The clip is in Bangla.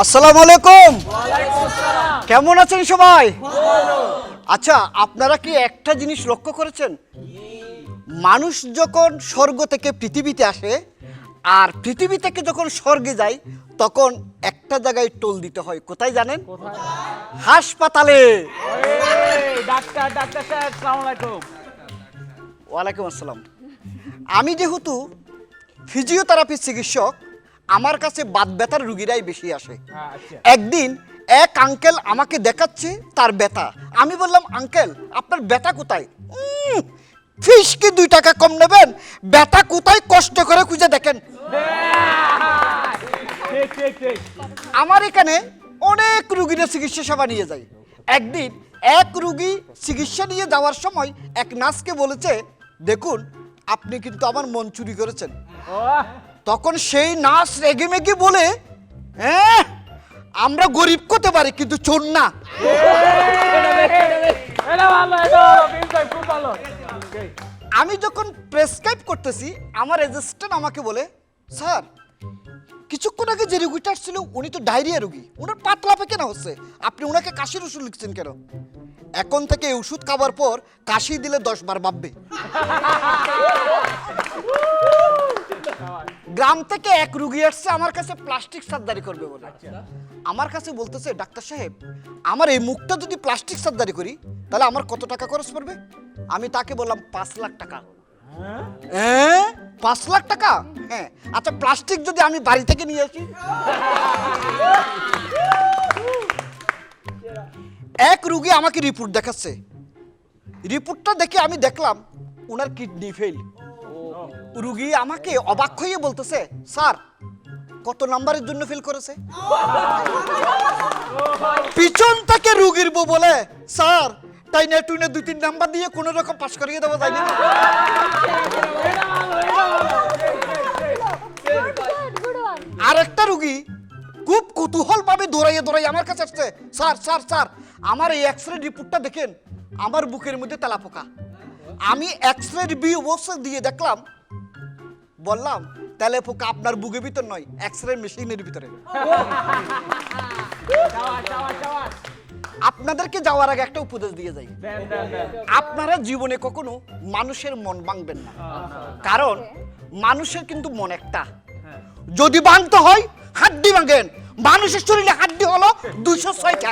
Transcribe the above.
আসসালামু আলাইকুম। কেমন আছেন সবাই? আচ্ছা, আপনারা কি একটা জিনিস লক্ষ্য করেছেন? মানুষ যখন স্বর্গ থেকে পৃথিবীতে আসে আর পৃথিবী থেকে যখন স্বর্গে যায় তখন একটা জায়গায় টোল দিতে হয়। কোথায় জানেন? হাসপাতালে। ডাক্তার সাহেব, আসসালামু আলাইকুম। ওয়ালাইকুম আসসালাম। আমি যেহেতু ফিজিওথেরাপি চিকিৎসক, আমার কাছে বাত ব্যথার রুগীরাই বেশি আসে। একদিন এক আঙ্কেল আমাকে দেখাচ্ছে তার ব্যথা। আমি বললাম, আঙ্কেল আপনার ব্যথা কোথায়? ফিস কি 2 টাকা কম নেবেন? ব্যথা কোথায় কষ্ট করে খুঁজে দেখেন। আমার এখানে অনেক রুগীরা চিকিৎসা সেবা নিয়ে যায়। একদিন এক রুগী চিকিৎসা নিয়ে যাওয়ার সময় এক নার্সকে বলেছে, দেখুন আপনি কিন্তু আমার মন চুরি করেছেন। তখন সেই নার্স রেগে মেগে বলে, হ্যাঁ আমরা গরিব করতে পারি কিন্তু চোর না। আমি যখন প্রেসক্রাইব করতেছি আমার অ্যাসিস্ট্যান্ট আমাকে বলে, স্যার কিছুক্ষণ আগে যে রুগীটা ছিল উনি তো ডায়রিয়া রুগী, ওনার পাতলা পায়খানা হচ্ছে, আপনি ওনাকে কাশির ওষুধ লিখছেন কেন? এখন থেকে এই ওষুধ খাবার পর কাশি দিলে 10 বার ভাববে। গ্রাম থেকে এক রুগী আসছে আমার কাছে প্লাস্টিক সার্জারি করবে বলে। আমার কাছে বলতেছে, ডাক্তার সাহেব আমার এই মুখটা যদি প্লাস্টিক সার্জারি করি তাহলে আমার কত টাকা খরচ পড়বে? আমি তাকে বললাম 5 লাখ টাকা। হ্যাঁ 5 লাখ টাকা? হ্যাঁ। আচ্ছা প্লাস্টিক যদি আমি বাড়ি থেকে নিয়ে আসি? এক রুগী আমাকে রিপোর্ট দেখাচ্ছে, রিপোর্টটা দেখে আমি দেখলাম ওনার কিডনি ফেল। রুগী আমাকে অবাক হয়ে বলতেছে, স্যার কত নাম্বারের জন্য ফেল করেছে? পিছন থেকে রুগীর বউ বলে, স্যার তাই না তুই না 2-3 নাম্বার দিয়ে কোন রকম পাস করিয়ে দেবো তাই না? আরেকটা রুগী খুব কৌতূহল ভাবে দৌড়াইয়ে আমার কাছে আসছে, স্যার স্যার স্যার আমার এই এক্সরে রিপোর্টটা দেখেন, আমার বুকের মধ্যে তেলা পোকা। আমি এক্সরে অবস্থা দিয়ে দেখলাম, বললাম তেলে পোকা আপনার বুকের ভিতর নয়, এক্সরে মেশিনের ভিতরে। আপনাদেরকে যাওয়ার আগে একটা উপদেশ দিয়ে যাই, আপনারা জীবনে কখনো মানুষের মন ভাঙবেন না, কারণ মানুষের কিন্তু মন একটা। যদি ভাঙতে হয় হাড্ডি ভাঙেন, মানুষের শরীরে হাড্ডি হলো 206টা।